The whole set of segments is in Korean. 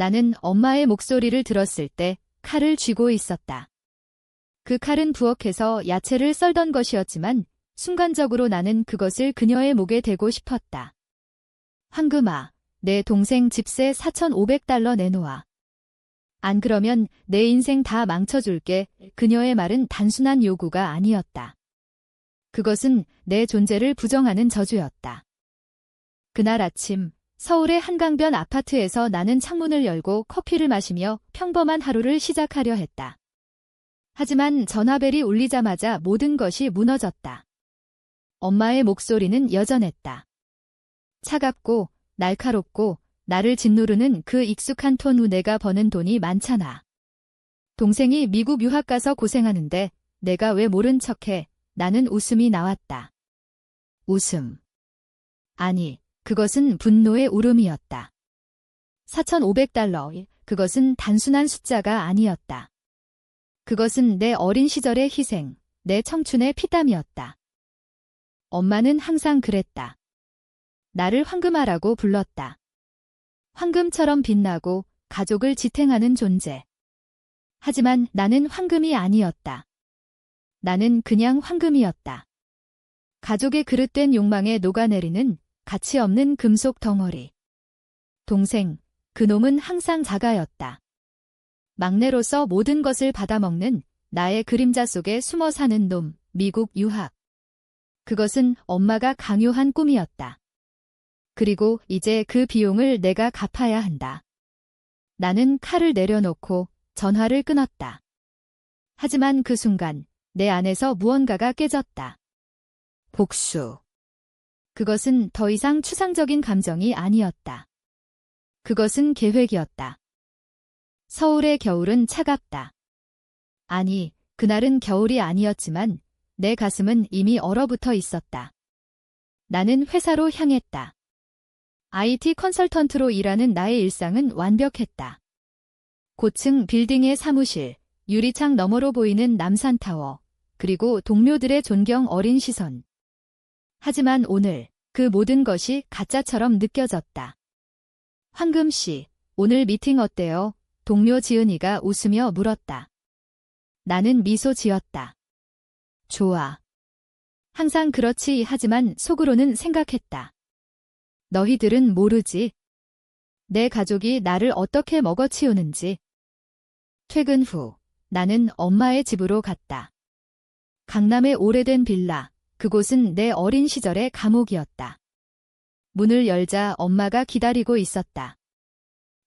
나는 엄마의 목소리를 들었을 때 칼을 쥐고 있었다. 그 칼은 부엌에서 야채를 썰던 것이었지만 순간적으로 나는 그것을 그녀의 목에 대고 싶었다. 황금아, 내 동생 집세 $4,500 내놓아. 안 그러면 내 인생 다 망쳐줄게. 그녀의 말은 단순한 요구가 아니었다. 그것은 내 존재를 부정하는 저주였다. 그날 아침, 서울의 한강변 아파트에서 나는 창문을 열고 커피를 마시며 평범한 하루를 시작하려 했다. 하지만 전화벨이 울리자마자 모든 것이 무너졌다. 엄마의 목소리는 여전했다. 차갑고 날카롭고 나를 짓누르는 그 익숙한 톤 후 내가 버는 돈이 많잖아. 동생이 미국 유학 가서 고생하는데 내가 왜 모른 척해. 나는 웃음이 나왔다. 웃음. 아니, 그것은 분노의 울음이었다. $4,500. 그것은 단순한 숫자가 아니었다. 그것은 내 어린 시절의 희생, 내 청춘의 피땀이었다. 엄마는 항상 그랬다. 나를 황금아라고 불렀다. 황금처럼 빛나고 가족을 지탱하는 존재. 하지만 나는 황금이 아니었다. 나는 그냥 황금이었다. 가족의 그릇된 욕망에 녹아내리는 가치 없는 금속 덩어리. 동생, 그놈은 항상 자가였다. 막내로서 모든 것을 받아먹는 나의 그림자 속에 숨어 사는 놈, 미국 유학. 그것은 엄마가 강요한 꿈이었다. 그리고 이제 그 비용을 내가 갚아야 한다. 나는 칼을 내려놓고 전화를 끊었다. 하지만 그 순간 내 안에서 무언가가 깨졌다. 복수. 그것은 더 이상 추상적인 감정이 아니었다. 그것은 계획이었다. 서울의 겨울은 차갑다. 아니, 그날은 겨울이 아니었지만 내 가슴은 이미 얼어붙어 있었다. 나는 회사로 향했다. IT 컨설턴트로 일하는 나의 일상은 완벽했다. 고층 빌딩의 사무실, 유리창 너머로 보이는 남산타워, 그리고 동료들의 존경 어린 시선. 하지만 오늘 그 모든 것이 가짜처럼 느껴졌다. 황금 씨, 오늘 미팅 어때요? 동료 지은이가 웃으며 물었다. 나는 미소 지었다. 좋아. 항상 그렇지. 하지만 속으로는 생각했다. 너희들은 모르지. 내 가족이 나를 어떻게 먹어치우는지. 퇴근 후 나는 엄마의 집으로 갔다. 강남의 오래된 빌라, 그곳은 내 어린 시절의 감옥이었다. 문을 열자 엄마가 기다리고 있었다.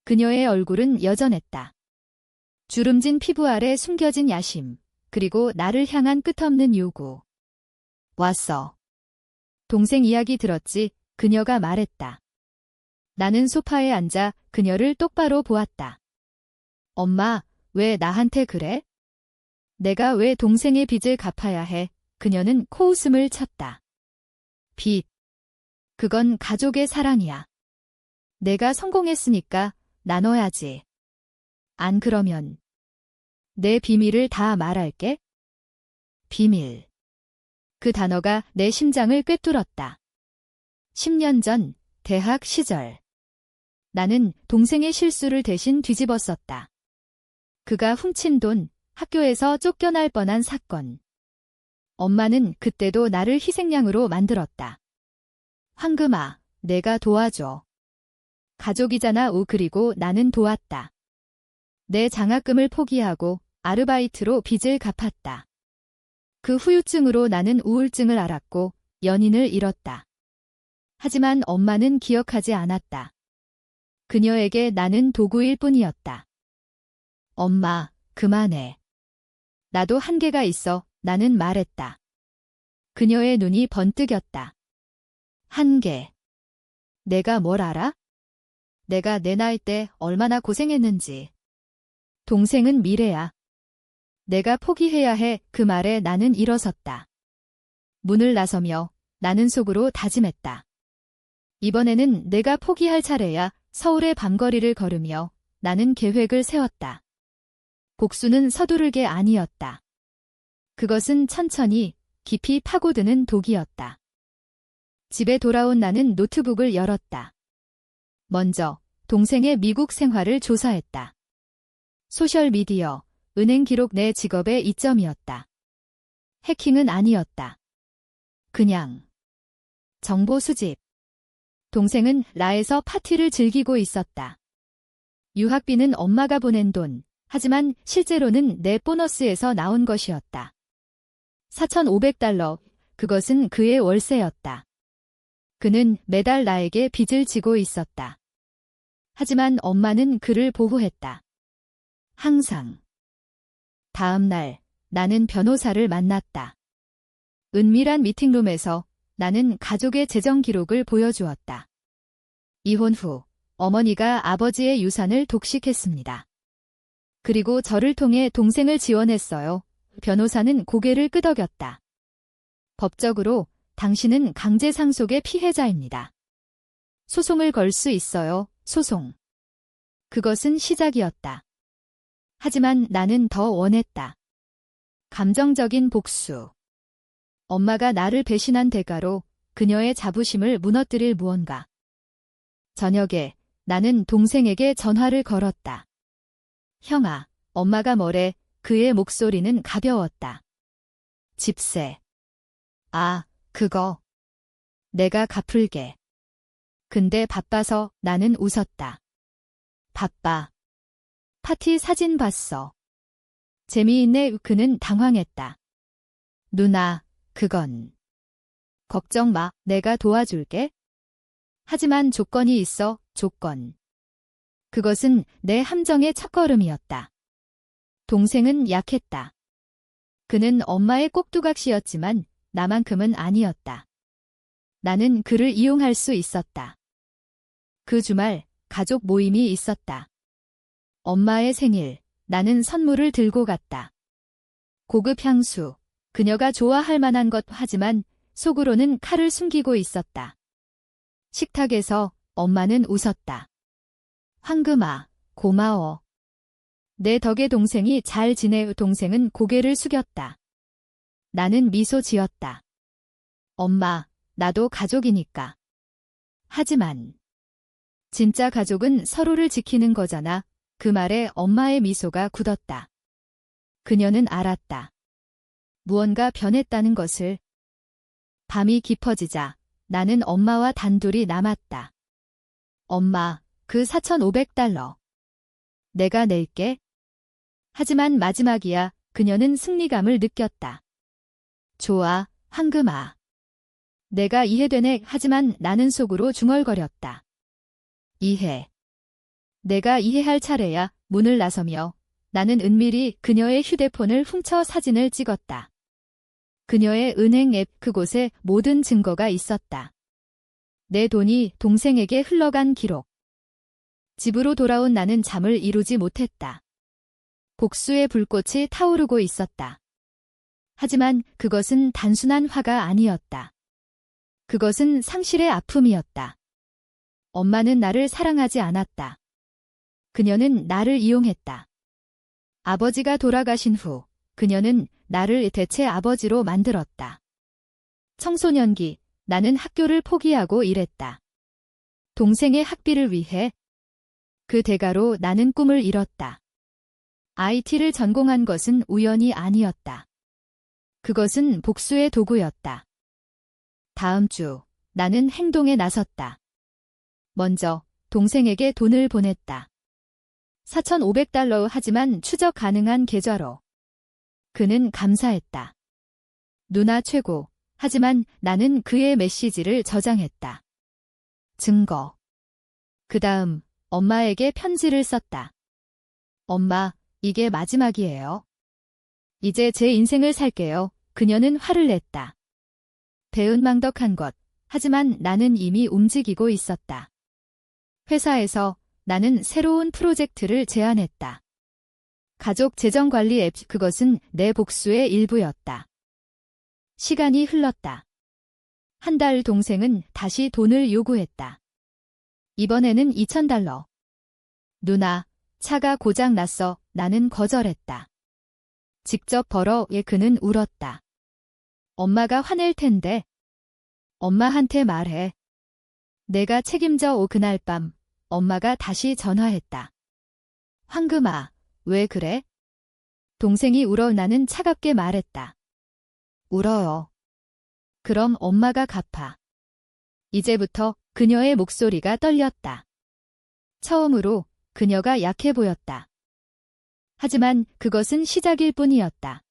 그녀의 얼굴은 여전했다. 주름진 피부 아래 숨겨진 야심, 그리고 나를 향한 끝없는 요구. 왔어. 동생 이야기 들었지? 그녀가 말했다. 나는 소파에 앉아 그녀를 똑바로 보았다. 엄마, 왜 나한테 그래? 내가 왜 동생의 빚을 갚아야 해? 그녀는 코웃음을 쳤다. 빚. 그건 가족의 사랑이야. 내가 성공했으니까 나눠야지. 안 그러면 내 비밀을 다 말할게. 비밀. 그 단어가 내 심장을 꿰뚫었다. 10년 전 대학 시절. 나는 동생의 실수를 대신 뒤집었었다. 그가 훔친 돈, 학교에서 쫓겨날 뻔한 사건. 엄마는 그때도 나를 희생양으로 만들었다. 황금아, 내가 도와줘. 가족이잖아. 그리고 나는 도왔다. 내 장학금을 포기하고 아르바이트로 빚을 갚았다. 그 후유증으로 나는 우울증을 앓았고 연인을 잃었다. 하지만 엄마는 기억하지 않았다. 그녀에게 나는 도구일 뿐이었다. 엄마, 그만해. 나도 한계가 있어. 나는 말했다. 그녀의 눈이 번뜩였다. 한계. 내가 뭘 알아? 내가 내 나이 때 얼마나 고생했는지. 동생은 미래야. 내가 포기해야 해. 그 말에 나는 일어섰다. 문을 나서며 나는 속으로 다짐했다. 이번에는 내가 포기할 차례야. 서울의 밤거리를 걸으며 나는 계획을 세웠다. 복수는 서두르게 아니었다. 그것은 천천히 깊이 파고드는 독이었다. 집에 돌아온 나는 노트북을 열었다. 먼저 동생의 미국 생활을 조사했다. 소셜미디어, 은행 기록 내 직업의 이점이었다. 해킹은 아니었다. 그냥 정보 수집. 동생은 라에서 파티를 즐기고 있었다. 유학비는 엄마가 보낸 돈, 하지만 실제로는 내 보너스에서 나온 것이었다. $4,500, 그것은 그의 월세였다. 그는 매달 나에게 빚을 지고 있었다. 하지만 엄마는 그를 보호했다. 항상. 다음 날, 나는 변호사를 만났다. 은밀한 미팅룸에서 나는 가족의 재정 기록을 보여주었다. 이혼 후 어머니가 아버지의 유산을 독식했습니다. 그리고 저를 통해 동생을 지원했어요. 변호사는 고개를 끄덕였다. 법적으로 당신은 강제 상속의 피해자입니다. 소송을 걸 수 있어요. 소송. 그것은 시작이었다. 하지만 나는 더 원했다. 감정적인 복수. 엄마가 나를 배신한 대가로 그녀의 자부심을 무너뜨릴 무언가. 저녁에 나는 동생에게 전화를 걸었다. 형아, 엄마가 뭐래? 그의 목소리는 가벼웠다. 집세. 아, 그거. 내가 갚을게. 근데 바빠서 나는 웃었다. 바빠. 파티 사진 봤어. 재미있네. 그는 당황했다. 누나, 그건. 걱정 마, 내가 도와줄게. 하지만 조건이 있어, 조건. 그것은 내 함정의 첫걸음이었다. 동생은 약했다. 그는 엄마의 꼭두각시였지만 나만큼은 아니었다. 나는 그를 이용할 수 있었다. 그 주말 가족 모임이 있었다. 엄마의 생일, 나는 선물을 들고 갔다. 고급 향수, 그녀가 좋아할 만한 것 하지만 속으로는 칼을 숨기고 있었다. 식탁에서 엄마는 웃었다. 황금아, 고마워. 내 덕에 동생이 잘 지내. 동생은 고개를 숙였다. 나는 미소 지었다. 엄마, 나도 가족이니까. 하지만 진짜 가족은 서로를 지키는 거잖아. 그 말에 엄마의 미소가 굳었다. 그녀는 알았다. 무언가 변했다는 것을. 밤이 깊어지자 나는 엄마와 단둘이 남았다. 엄마, 그 $4,500. 내가 낼게. 하지만 마지막이야. 그녀는 승리감을 느꼈다. 좋아, 황금아. 내가 이해되네. 하지만 나는 속으로 중얼거렸다. 이해. 내가 이해할 차례야. 문을 나서며 나는 은밀히 그녀의 휴대폰을 훔쳐 사진을 찍었다. 그녀의 은행 앱 그곳에 모든 증거가 있었다. 내 돈이 동생에게 흘러간 기록. 집으로 돌아온 나는 잠을 이루지 못했다. 복수의 불꽃이 타오르고 있었다. 하지만 그것은 단순한 화가 아니었다. 그것은 상실의 아픔이었다. 엄마는 나를 사랑하지 않았다. 그녀는 나를 이용했다. 아버지가 돌아가신 후 그녀는 나를 대체 아버지로 만들었다. 청소년기, 나는 학교를 포기하고 일했다. 동생의 학비를 위해. 그 대가로 나는 꿈을 잃었다. IT를 전공한 것은 우연이 아니었다. 그것은 복수의 도구였다. 다음 주, 나는 행동에 나섰다. 먼저, 동생에게 돈을 보냈다. $4,500 하지만 추적 가능한 계좌로. 그는 감사했다. 누나 최고. 하지만 나는 그의 메시지를 저장했다. 증거. 그 다음 엄마에게 편지를 썼다. 엄마, 이게 마지막이에요. 이제 제 인생을 살게요. 그녀는 화를 냈다. 배은망덕한 것. 하지만 나는 이미 움직이고 있었다. 회사에서 나는 새로운 프로젝트를 제안했다. 가족 재정관리 앱, 그것은 내 복수의 일부였다. 시간이 흘렀다. 한 달 동생은 다시 돈을 요구했다. 이번에는 $2,000. 누나, 차가 고장 났어. 나는 거절했다. 직접 벌어. 그는 울었다. 엄마가 화낼 텐데. 엄마한테 말해. 내가 책임져. 그날 밤 엄마가 다시 전화했다. 황금아, 왜 그래? 동생이 울어. 나는 차갑게 말했다. 울어요. 그럼 엄마가 갚아. 이제부터 그녀의 목소리가 떨렸다. 처음으로 그녀가 약해 보였다. 하지만 그것은 시작일 뿐이었다.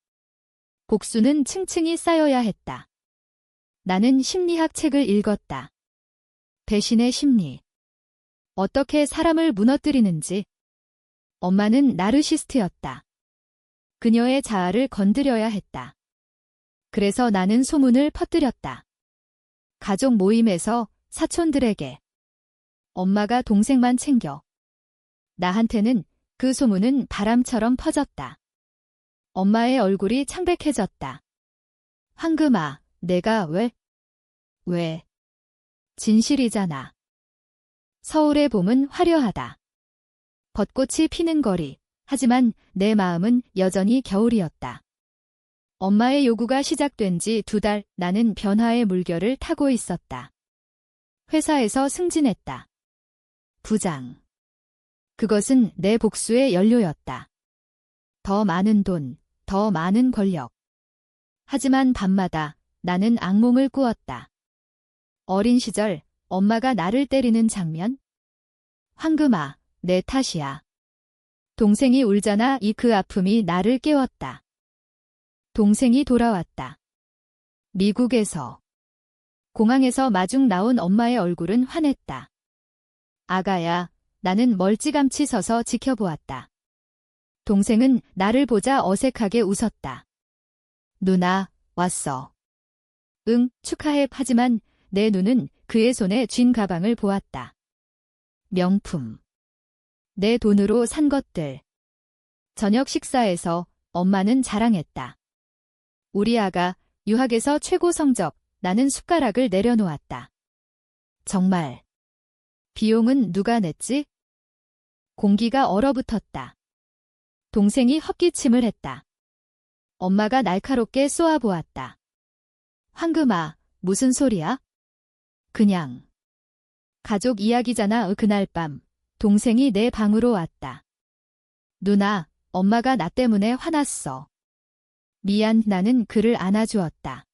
복수는 층층이 쌓여야 했다. 나는 심리학 책을 읽었다. 배신의 심리. 어떻게 사람을 무너뜨리는지. 엄마는 나르시스트였다. 그녀의 자아를 건드려야 했다. 그래서 나는 소문을 퍼뜨렸다. 가족 모임에서 사촌들에게. 엄마가 동생만 챙겨. 나한테는 그 소문은 바람처럼 퍼졌다. 엄마의 얼굴이 창백해졌다. 황금아, 내가 왜? 진실이잖아. 서울의 봄은 화려하다. 벚꽃이 피는 거리. 하지만 내 마음은 여전히 겨울이었다. 엄마의 요구가 시작된 지 2달, 나는 변화의 물결을 타고 있었다. 회사에서 승진했다. 부장. 그것은 내 복수의 연료였다. 더 많은 돈, 더 많은 권력. 하지만 밤마다 나는 악몽을 꾸었다. 어린 시절 엄마가 나를 때리는 장면? 황금아, 내 탓이야. 동생이 울잖아. 그 아픔이 나를 깨웠다. 동생이 돌아왔다. 미국에서. 공항에서 마중 나온 엄마의 얼굴은 환했다. 아가야, 나는 멀찌감치 서서 지켜보았다. 동생은 나를 보자 어색하게 웃었다. 누나, 왔어. 응, 축하해. 하지만 내 눈은 그의 손에 쥔 가방을 보았다. 명품. 내 돈으로 산 것들. 저녁 식사에서 엄마는 자랑했다. 우리 아가 유학에서 최고 성적. 나는 숟가락을 내려놓았다. 정말. 비용은 누가 냈지? 공기가 얼어붙었다. 동생이 헛기침을 했다. 엄마가 날카롭게 쏘아보았다. 황금아, 무슨 소리야? 그냥. 가족 이야기잖아. 그날 밤 동생이 내 방으로 왔다. 누나, 엄마가 나 때문에 화났어. 미안. 나는 그를 안아주었다.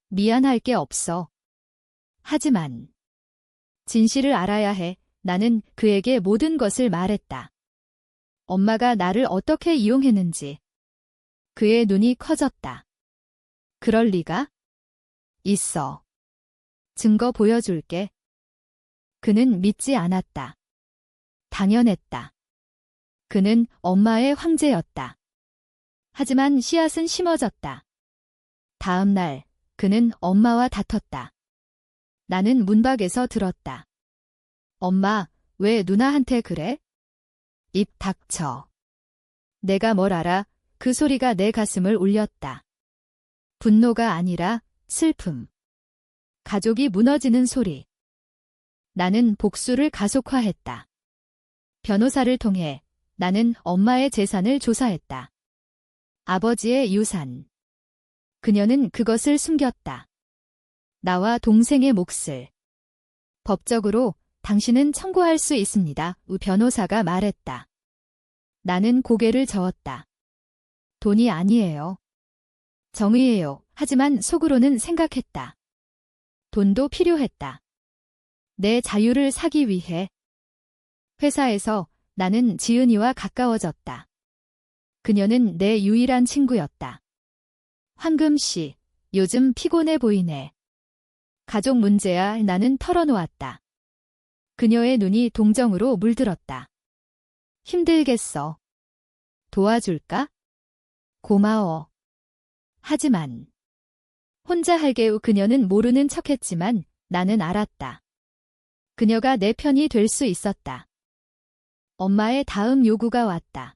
미안할 게 없어. 하지만 진실을 알아야 해. 나는 그에게 모든 것을 말했다. 엄마가 나를 어떻게 이용했는지. 그의 눈이 커졌다. 그럴 리가? 있어. 증거 보여줄게. 그는 믿지 않았다. 당연했다. 그는 엄마의 황제였다. 하지만 씨앗은 심어졌다. 다음 날 그는 엄마와 다퉜다. 나는 문밖에서 들었다. 엄마, 왜 누나한테 그래? 입 닥쳐. 내가 뭘 알아? 그 소리가 내 가슴을 울렸다. 분노가 아니라 슬픔. 가족이 무너지는 소리. 나는 복수를 가속화했다. 변호사를 통해 나는 엄마의 재산을 조사했다. 아버지의 유산. 그녀는 그것을 숨겼다. 나와 동생의 몫을. 법적으로 당신은 청구할 수 있습니다. 변호사가 말했다. 나는 고개를 저었다. 돈이 아니에요. 정의예요. 하지만 속으로는 생각했다. 돈도 필요했다. 내 자유를 사기 위해. 회사에서 나는 지은이와 가까워졌다. 그녀는 내 유일한 친구였다. 황금 씨, 요즘 피곤해 보이네. 가족 문제야. 나는 털어놓았다. 그녀의 눈이 동정으로 물들었다. 힘들겠어. 도와줄까? 고마워. 하지만 혼자 할게. 그녀는 모르는 척했지만 나는 알았다. 그녀가 내 편이 될 수 있었다. 엄마의 다음 요구가 왔다.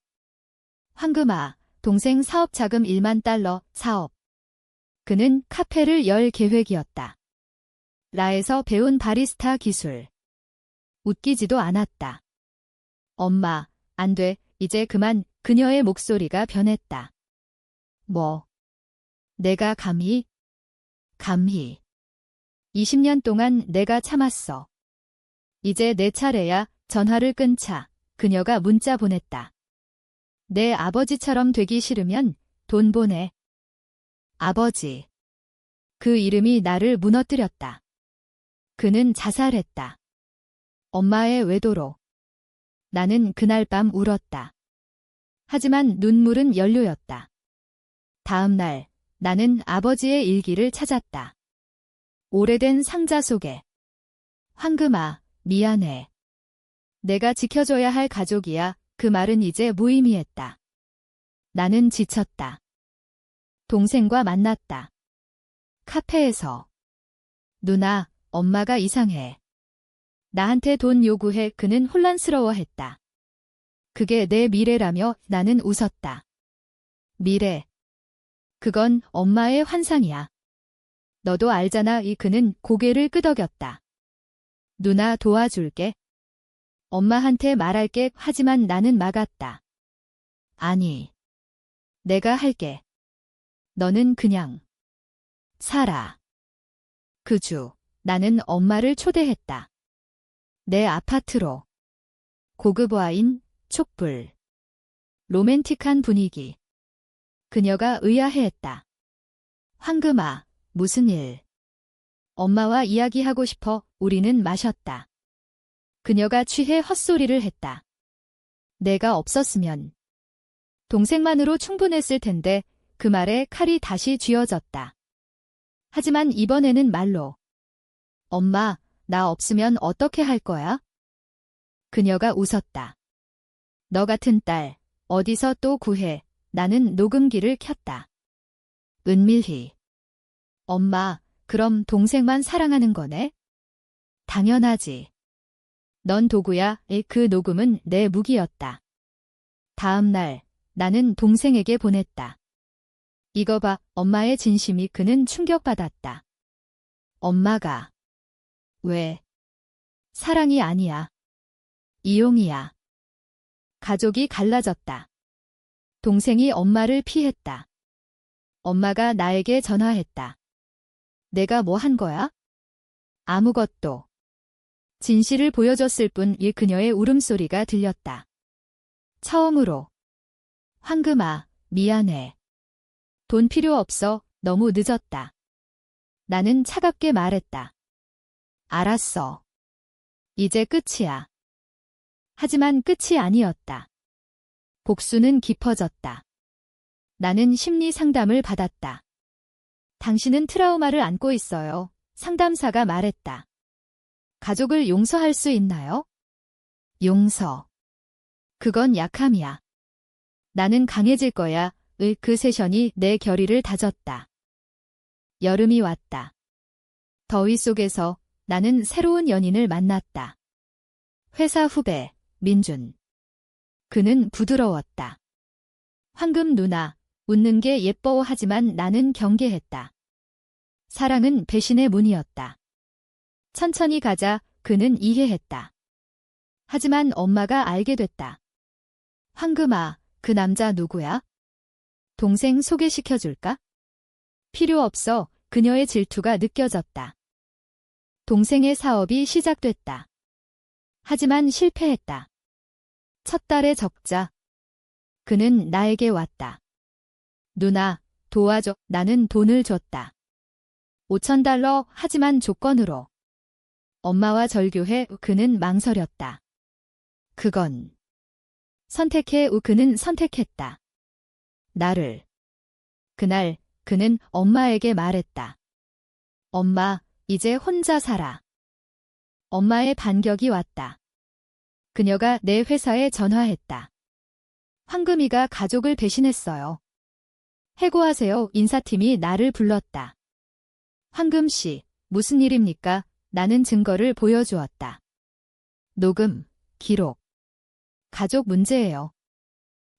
황금아, 동생 사업 자금 1만 달러, 사업. 그는 카페를 열 계획이었다. 라에서 배운 바리스타 기술. 웃기지도 않았다. 엄마, 안 돼. 이제 그만. 그녀의 목소리가 변했다. 뭐? 내가 감히? 20년 동안 내가 참았어. 이제 내 차례야. 전화를 끊자 그녀가 문자 보냈다. 내 아버지처럼 되기 싫으면 돈 보내. 아버지. 그 이름이 나를 무너뜨렸다. 그는 자살했다. 엄마의 외도로. 나는 그날 밤 울었다. 하지만 눈물은 연료였다. 다음 날 나는 아버지의 일기를 찾았다. 오래된 상자 속에. 황금아, 미안해. 내가 지켜줘야 할 가족이야. 그 말은 이제 무의미했다. 나는 지쳤다. 동생과 만났다. 카페에서. 누나, 엄마가 이상해. 나한테 돈 요구해. 그는 혼란스러워했다. 그게 내 미래라며 나는 웃었다. 미래. 그건 엄마의 환상이야. 너도 알잖아. 그는 고개를 끄덕였다. 누나 도와줄게. 엄마한테 말할게. 하지만 나는 막았다. 아니. 내가 할게. 너는 그냥 살아. 그 주, 나는 엄마를 초대했다. 내 아파트로. 고급 와인, 촛불. 로맨틱한 분위기. 그녀가 의아해했다. 황금아, 무슨 일? 엄마와 이야기하고 싶어. 우리는 마셨다. 그녀가 취해 헛소리를 했다. 내가 없었으면 동생만으로 충분했을 텐데 그 말에 칼이 다시 쥐어졌다. 하지만 이번에는 말로. 엄마, 나 없으면 어떻게 할 거야? 그녀가 웃었다. 너 같은 딸, 어디서 또 구해. 나는 녹음기를 켰다. 은밀히. 엄마, 그럼 동생만 사랑하는 거네? 당연하지. 넌 도구야. 그 녹음은 내 무기였다. 다음 날, 나는 동생에게 보냈다. 이거 봐, 엄마의 진심이. 그는 충격받았다. 엄마가. 왜? 사랑이 아니야. 이용이야. 가족이 갈라졌다. 동생이 엄마를 피했다. 엄마가 나에게 전화했다. 내가 뭐 한 거야? 아무것도. 진실을 보여줬을 뿐. 그녀의 울음소리가 들렸다. 처음으로. 황금아, 미안해. 돈 필요 없어. 너무 늦었다. 나는 차갑게 말했다. 알았어. 이제 끝이야. 하지만 끝이 아니었다. 복수는 깊어졌다. 나는 심리 상담을 받았다. 당신은 트라우마를 안고 있어요. 상담사가 말했다. 가족을 용서할 수 있나요? 용서. 그건 약함이야. 나는 강해질 거야. 그 세션이 내 결의를 다졌다. 여름이 왔다. 더위 속에서 나는 새로운 연인을 만났다. 회사 후배, 민준. 그는 부드러웠다. 황금 누나, 웃는 게 예뻐. 하지만 나는 경계했다. 사랑은 배신의 문이었다. 천천히 가자. 그는 이해했다. 하지만 엄마가 알게 됐다. 황금아, 그 남자 누구야? 동생 소개시켜줄까? 필요 없어. 그녀의 질투가 느껴졌다. 동생의 사업이 시작됐다. 하지만 실패했다. 첫 달의 적자. 그는 나에게 왔다. 누나, 도와줘. 나는 돈을 줬다. $5,000. 하지만 조건으로. 엄마와 절교해. 그는 망설였다. 그건. 선택해. 그는 선택했다. 나를. 그날 그는 엄마에게 말했다. 엄마, 이제 혼자 살아. 엄마의 반격이 왔다. 그녀가 내 회사에 전화했다. 황금이가 가족을 배신했어요. 해고하세요. 인사팀이 나를 불렀다. 황금 씨, 무슨 일입니까? 나는 증거를 보여주었다. 녹음, 기록. 가족 문제예요.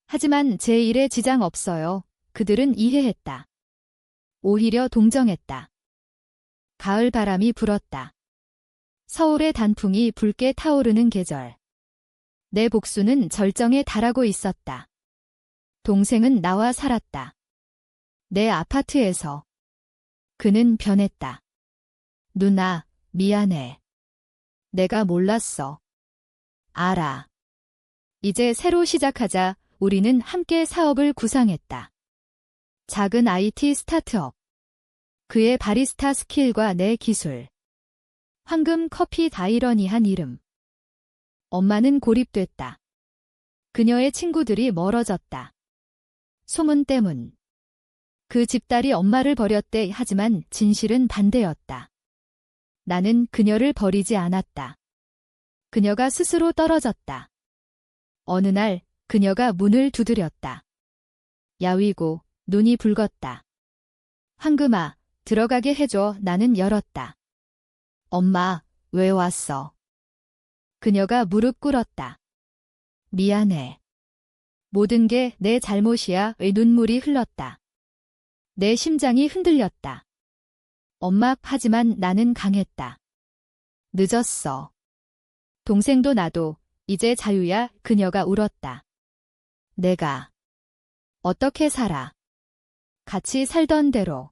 하지만 제 일에 지장 없어요. 그들은 이해했다. 오히려 동정했다. 가을 바람이 불었다. 서울의 단풍이 붉게 타오르는 계절. 내 복수는 절정에 달하고 있었다. 동생은 나와 살았다. 내 아파트에서. 그는 변했다. 누나, 미안해. 내가 몰랐어. 알아. 이제 새로 시작하자. 우리는 함께 사업을 구상했다. 작은 IT 스타트업. 그의 바리스타 스킬과 내 기술. 황금 커피 다이러니한 이름. 엄마는 고립됐다. 그녀의 친구들이 멀어졌다. 소문 때문. 그 집딸이 엄마를 버렸대. 하지만 진실은 반대였다. 나는 그녀를 버리지 않았다. 그녀가 스스로 떨어졌다. 어느 날 그녀가 문을 두드렸다. 야위고 눈이 붉었다. 황금아, 들어가게 해줘. 나는 열었다. 엄마, 왜 왔어? 그녀가 무릎 꿇었다. 미안해. 모든 게 내 잘못이야. 눈물이 흘렀다. 내 심장이 흔들렸다. 엄마, 하지만 나는 강했다. 늦었어. 동생도 나도 이제 자유야. 그녀가 울었다. 내가 어떻게 살아? 같이 살던 대로.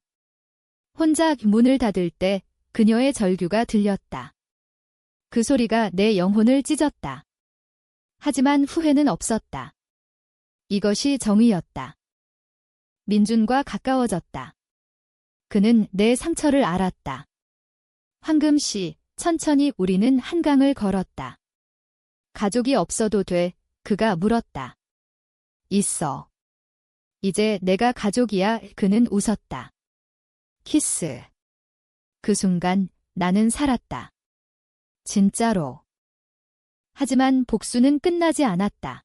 혼자 문을 닫을 때 그녀의 절규가 들렸다. 그 소리가 내 영혼을 찢었다. 하지만 후회는 없었다. 이것이 정의였다. 민준과 가까워졌다. 그는 내 상처를 알았다. 황금 씨, 천천히 우리는 한강을 걸었다. 가족이 없어도 돼. 그가 물었다. 있어. 이제 내가 가족이야. 그는 웃었다. 키스. 그 순간 나는 살았다. 진짜로. 하지만 복수는 끝나지 않았다.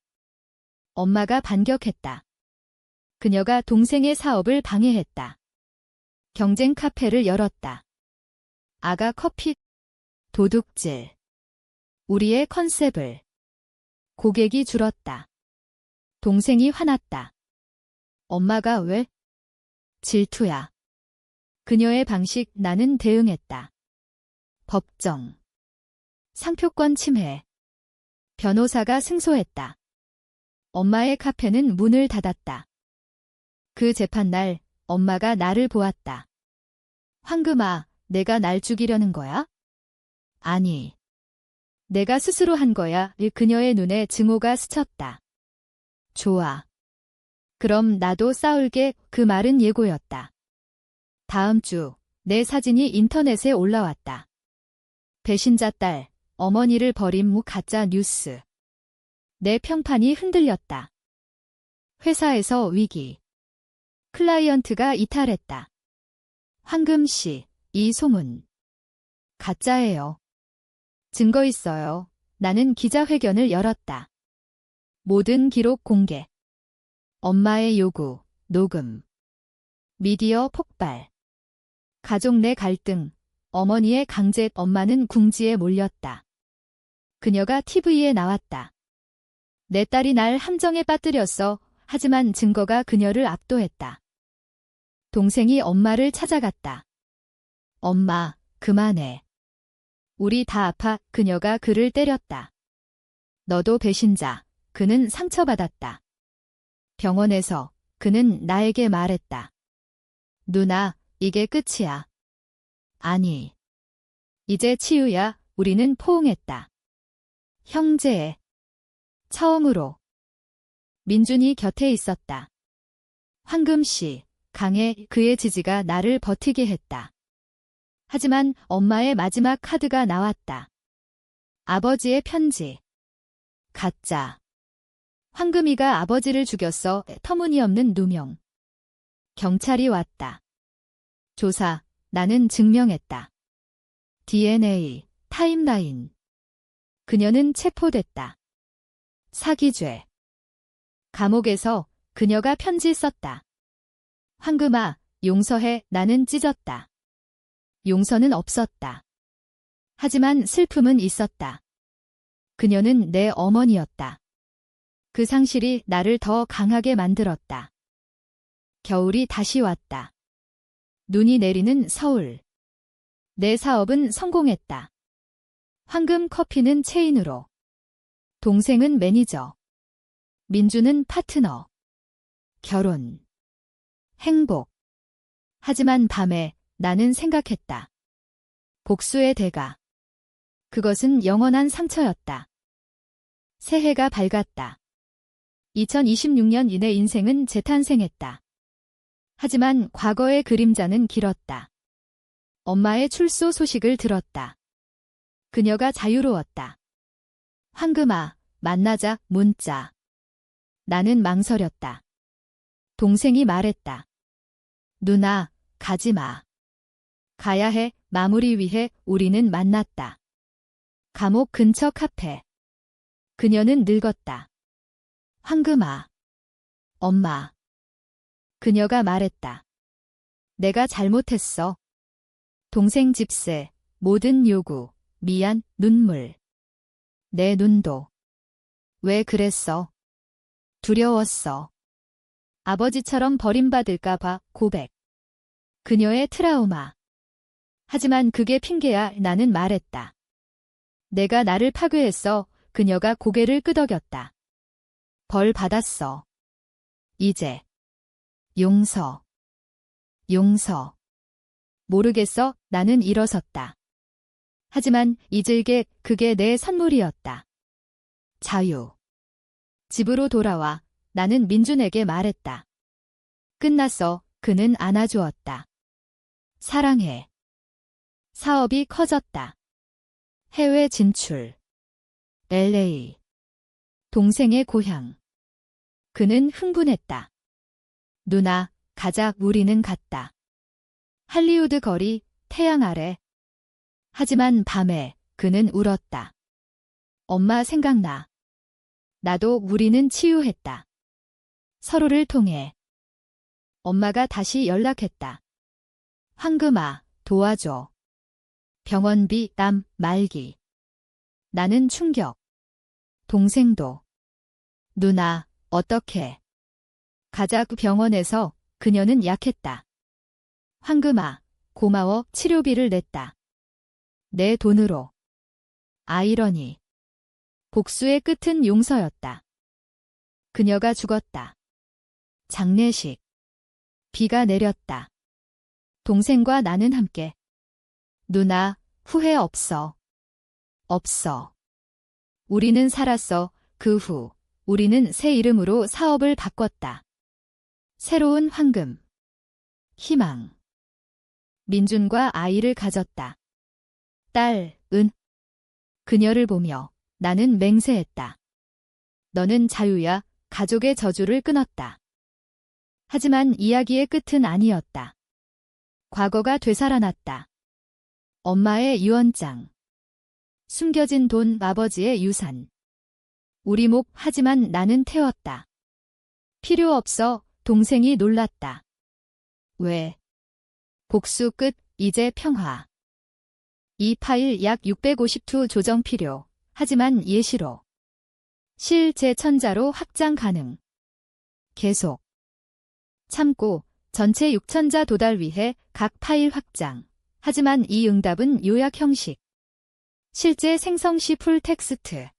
엄마가 반격했다. 그녀가 동생의 사업을 방해했다. 경쟁 카페를 열었다. 아가 커피, 도둑질. 우리의 컨셉을. 고객이 줄었다. 동생이 화났다. 엄마가 왜? 질투야. 그녀의 방식. 나는 대응했다. 법정. 상표권 침해. 변호사가 승소했다. 엄마의 카페는 문을 닫았다. 그 재판날 엄마가 나를 보았다. 황금아, 내가 날 죽이려는 거야? 아니. 내가 스스로 한 거야. 그녀의 눈에 증오가 스쳤다. 좋아. 그럼 나도 싸울게. 그 말은 예고였다. 다음 주 내 사진이 인터넷에 올라왔다. 배신자 딸, 어머니를 버린 가짜 뉴스. 내 평판이 흔들렸다. 회사에서 위기. 클라이언트가 이탈했다. 황금 씨, 이 소문. 가짜예요. 증거 있어요. 나는 기자회견을 열었다. 모든 기록 공개. 엄마의 요구, 녹음. 미디어 폭발. 가족 내 갈등, 어머니의 강제. 엄마는 궁지에 몰렸다. 그녀가 TV에 나왔다. 내 딸이 날 함정에 빠뜨렸어. 하지만 증거가 그녀를 압도했다. 동생이 엄마를 찾아갔다. 엄마, 그만해. 우리 다 아파. 그녀가 그를 때렸다. 너도 배신자. 그는 상처받았다. 병원에서 그는 나에게 말했다. 누나, 이게 끝이야. 아니. 이제 치유야. 우리는 포옹했다. 형제. 처음으로. 민준이 곁에 있었다. 황금 씨, 강해. 그의 지지가 나를 버티게 했다. 하지만 엄마의 마지막 카드가 나왔다. 아버지의 편지. 가짜. 황금이가 아버지를 죽였어. 터무니없는 누명. 경찰이 왔다. 조사. 나는 증명했다. DNA, 타임라인. 그녀는 체포됐다. 사기죄. 감옥에서 그녀가 편지 썼다. 황금아, 용서해. 나는 찢었다. 용서는 없었다. 하지만 슬픔은 있었다. 그녀는 내 어머니였다. 그 상실이 나를 더 강하게 만들었다. 겨울이 다시 왔다. 눈이 내리는 서울. 내 사업은 성공했다. 황금 커피는 체인으로. 동생은 매니저. 민주는 파트너. 결혼. 행복. 하지만 밤에 나는 생각했다. 복수의 대가. 그것은 영원한 상처였다. 새해가 밝았다. 2026년 내 인생은 재탄생했다. 하지만 과거의 그림자는 길었다. 엄마의 출소 소식을 들었다. 그녀가 자유로웠다. 황금아, 만나자, 문자. 나는 망설였다. 동생이 말했다. 누나, 가지 마. 가야 해, 마무리 위해 우리는 만났다. 감옥 근처 카페. 그녀는 늙었다. 황금아. 엄마. 그녀가 말했다. 내가 잘못했어. 동생 집세, 모든 요구, 미안, 눈물. 내 눈도. 왜 그랬어? 두려웠어. 아버지처럼 버림받을까봐 고백. 그녀의 트라우마. 하지만 그게 핑계야, 나는 말했다. 내가 나를 파괴했어. 그녀가 고개를 끄덕였다. 벌 받았어. 이제. 용서. 용서. 모르겠어, 나는 일어섰다. 하지만 잊을게, 그게 내 선물이었다. 자유. 집으로 돌아와. 나는 민준에게 말했다. 끝났어. 그는 안아주었다. 사랑해. 사업이 커졌다. 해외 진출. LA. 동생의 고향. 그는 흥분했다. 누나, 가자, 우리는 갔다. 할리우드 거리, 태양 아래. 하지만 밤에 그는 울었다. 엄마 생각나. 나도 우리는 치유했다. 서로를 통해. 엄마가 다시 연락했다. 황금아, 도와줘. 병원비, 땀, 말기. 나는 충격. 동생도. 누나, 어떡해. 가자구 병원에서. 그녀는 약했다. 황금아, 고마워. 치료비를 냈다. 내 돈으로. 아이러니. 복수의 끝은 용서였다. 그녀가 죽었다. 장례식. 비가 내렸다. 동생과 나는 함께. 누나, 후회 없어. 없어. 우리는 살았어. 그 후, 우리는 새 이름으로 사업을 바꿨다. 새로운 황금. 희망. 민준과 아이를 가졌다. 딸, 은. 그녀를 보며 나는 맹세했다. 너는 자유야. 가족의 저주를 끊었다. 하지만 이야기의 끝은 아니었다. 과거가 되살아났다. 엄마의 유언장. 숨겨진 돈, 아버지의 유산. 우리 목, 하지만 나는 태웠다. 필요 없어. 동생이 놀랐다. 왜? 복수 끝, 이제 평화. 이 파일 약 652 조정 필요. 하지만 예시로. 실제천자로 확장 가능. 계속. 참고, 전체 6천자 도달 위해 각 파일 확장. 하지만 이 응답은 요약 형식. 실제 생성 시 풀 텍스트.